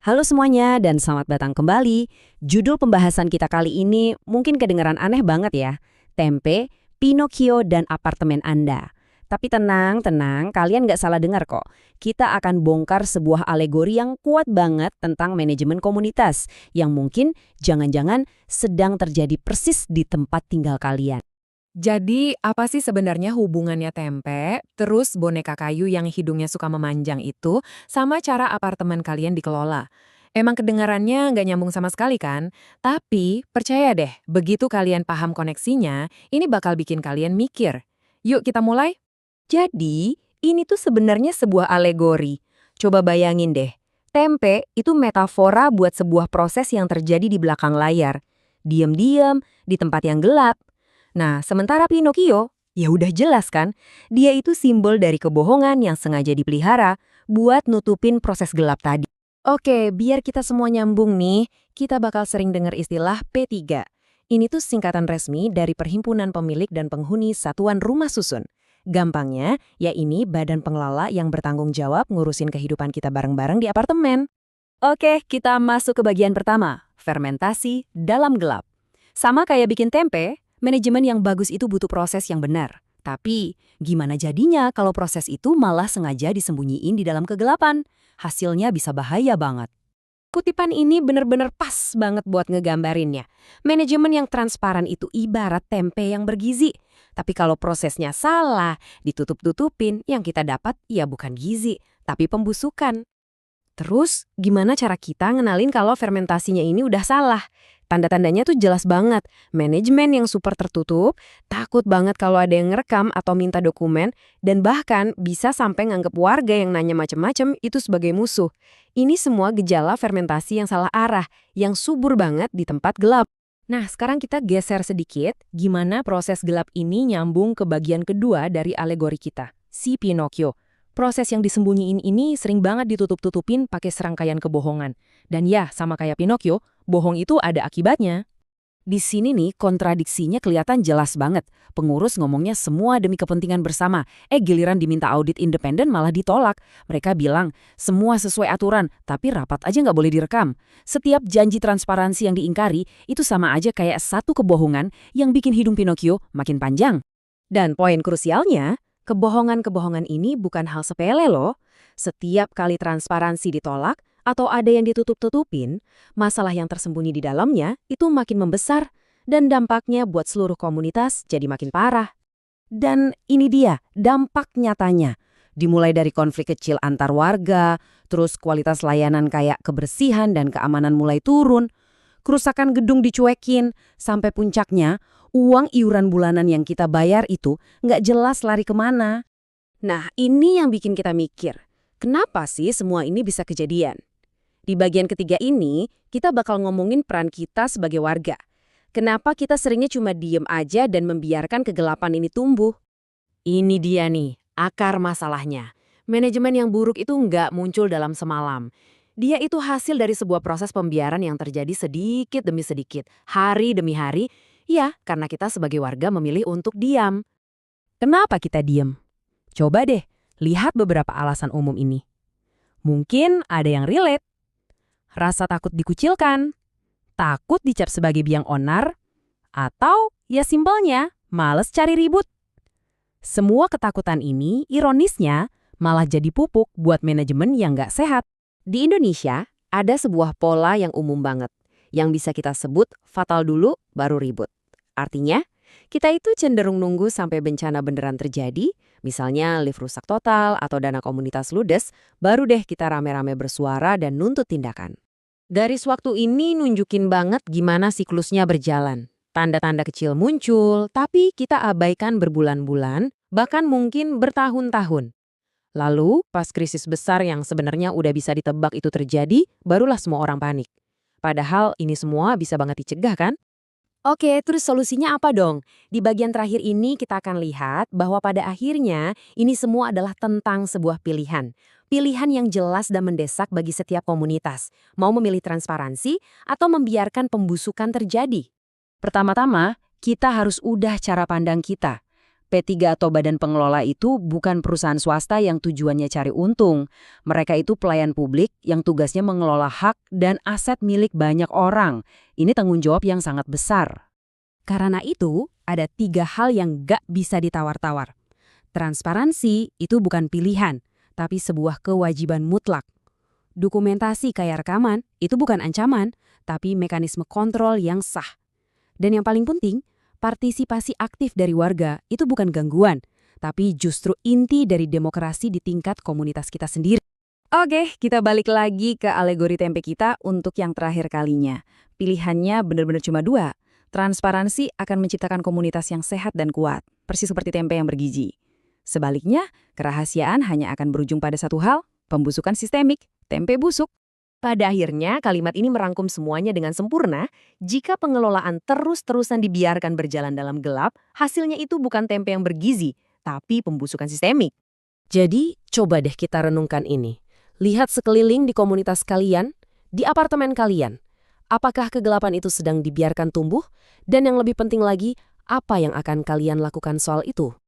Halo semuanya dan selamat datang kembali. Judul pembahasan kita kali ini mungkin kedengaran aneh banget ya. Tempe, Pinocchio, dan apartemen Anda. Tapi tenang, kalian nggak salah dengar kok. Kita akan bongkar sebuah alegori yang kuat banget tentang manajemen komunitas, yang mungkin jangan-jangan sedang terjadi persis di tempat tinggal kalian. Jadi, apa sih sebenarnya hubungannya tempe, terus boneka kayu yang hidungnya suka memanjang itu, sama cara apartemen kalian dikelola? Emang kedengarannya nggak nyambung sama sekali kan? Tapi, percaya deh, begitu kalian paham koneksinya, ini bakal bikin kalian mikir. Yuk kita mulai? Jadi, ini tuh sebenarnya sebuah alegori. Coba bayangin deh, tempe itu metafora buat sebuah proses yang terjadi di belakang layar. Diam-diam, di tempat yang gelap. Nah, sementara Pinocchio, ya udah jelas kan, dia itu simbol dari kebohongan yang sengaja dipelihara buat nutupin proses gelap tadi. Oke, biar kita semua nyambung nih, kita bakal sering dengar istilah P3. Ini tuh singkatan resmi dari Perhimpunan Pemilik dan Penghuni Satuan Rumah Susun. Gampangnya, ya ini badan pengelola yang bertanggung jawab ngurusin kehidupan kita bareng-bareng di apartemen. Oke, kita masuk ke bagian pertama, fermentasi dalam gelap. Sama kayak bikin tempe, manajemen yang bagus itu butuh proses yang benar. Tapi, gimana jadinya kalau proses itu malah sengaja disembunyiin di dalam kegelapan? Hasilnya bisa bahaya banget. Kutipan ini bener-bener pas banget buat ngegambarinnya. Manajemen yang transparan itu ibarat tempe yang bergizi. Tapi kalau prosesnya salah, ditutup-tutupin, yang kita dapat ya bukan gizi, tapi pembusukan. Terus, gimana cara kita ngenalin kalau fermentasinya ini udah salah? Tanda-tandanya tuh jelas banget. Manajemen yang super tertutup, takut banget kalau ada yang ngerekam atau minta dokumen, dan bahkan bisa sampai nganggep warga yang nanya macem-macem itu sebagai musuh. Ini semua gejala fermentasi yang salah arah, yang subur banget di tempat gelap. Nah, sekarang kita geser sedikit, gimana proses gelap ini nyambung ke bagian kedua dari alegori kita, si Pinocchio. Proses yang disembunyiin ini sering banget ditutup-tutupin pakai serangkaian kebohongan. Dan ya, sama kayak Pinocchio, bohong itu ada akibatnya. Di sini nih, kontradiksinya kelihatan jelas banget. Pengurus ngomongnya semua demi kepentingan bersama. Giliran diminta audit independen malah ditolak. Mereka bilang, semua sesuai aturan, tapi rapat aja nggak boleh direkam. Setiap janji transparansi yang diingkari, itu sama aja kayak satu kebohongan yang bikin hidung Pinocchio makin panjang. Dan poin krusialnya, kebohongan-kebohongan ini bukan hal sepele loh. Setiap kali transparansi ditolak atau ada yang ditutup-tutupin, masalah yang tersembunyi di dalamnya itu makin membesar dan dampaknya buat seluruh komunitas jadi makin parah. Dan ini dia dampak nyatanya. Dimulai dari konflik kecil antar warga, terus kualitas layanan kayak kebersihan dan keamanan mulai turun, kerusakan gedung dicuekin, sampai puncaknya uang iuran bulanan yang kita bayar itu nggak jelas lari kemana. Nah, ini yang bikin kita mikir, kenapa sih semua ini bisa kejadian? Di bagian ketiga ini, kita bakal ngomongin peran kita sebagai warga. Kenapa kita seringnya cuma diem aja dan membiarkan kegelapan ini tumbuh? Ini dia nih, akar masalahnya. Manajemen yang buruk itu nggak muncul dalam semalam. Dia itu hasil dari sebuah proses pembiaran yang terjadi sedikit demi sedikit, hari demi hari. Ya, karena kita sebagai warga memilih untuk diam. Kenapa kita diam? Coba deh, lihat beberapa alasan umum ini. Mungkin ada yang relate. Rasa takut dikucilkan, takut dicap sebagai biang onar, atau ya simpelnya, males cari ribut. Semua ketakutan ini, ironisnya, malah jadi pupuk buat manajemen yang nggak sehat. Di Indonesia, ada sebuah pola yang umum banget, yang bisa kita sebut fatal dulu, baru ribut. Artinya, kita itu cenderung nunggu sampai bencana beneran terjadi, misalnya lift rusak total atau dana komunitas ludes, baru deh kita rame-rame bersuara dan nuntut tindakan. Garis waktu ini nunjukin banget gimana siklusnya berjalan. Tanda-tanda kecil muncul, tapi kita abaikan berbulan-bulan, bahkan mungkin bertahun-tahun. Lalu, pas krisis besar yang sebenarnya udah bisa ditebak itu terjadi, barulah semua orang panik. Padahal ini semua bisa banget dicegah kan? Oke, terus solusinya apa dong? Di bagian terakhir ini kita akan lihat bahwa pada akhirnya ini semua adalah tentang sebuah pilihan. Pilihan yang jelas dan mendesak bagi setiap komunitas. Mau memilih transparansi atau membiarkan pembusukan terjadi? Pertama-tama, kita harus udah cara pandang kita. P3 atau badan pengelola itu bukan perusahaan swasta yang tujuannya cari untung. Mereka itu pelayan publik yang tugasnya mengelola hak dan aset milik banyak orang. Ini tanggung jawab yang sangat besar. Karena itu, ada 3 hal yang gak bisa ditawar-tawar. Transparansi itu bukan pilihan, tapi sebuah kewajiban mutlak. Dokumentasi kayak rekaman itu bukan ancaman, tapi mekanisme kontrol yang sah. Dan yang paling penting, partisipasi aktif dari warga itu bukan gangguan, tapi justru inti dari demokrasi di tingkat komunitas kita sendiri. Oke, kita balik lagi ke alegori tempe kita untuk yang terakhir kalinya. Pilihannya benar-benar cuma 2. Transparansi akan menciptakan komunitas yang sehat dan kuat, persis seperti tempe yang bergizi. Sebaliknya, kerahasiaan hanya akan berujung pada satu hal, pembusukan sistemik, tempe busuk. Pada akhirnya, kalimat ini merangkum semuanya dengan sempurna. Jika pengelolaan terus-terusan dibiarkan berjalan dalam gelap, hasilnya itu bukan tempe yang bergizi, tapi pembusukan sistemik. Jadi, coba deh kita renungkan ini. Lihat sekeliling di komunitas kalian, di apartemen kalian. Apakah kegelapan itu sedang dibiarkan tumbuh? Dan yang lebih penting lagi, apa yang akan kalian lakukan soal itu?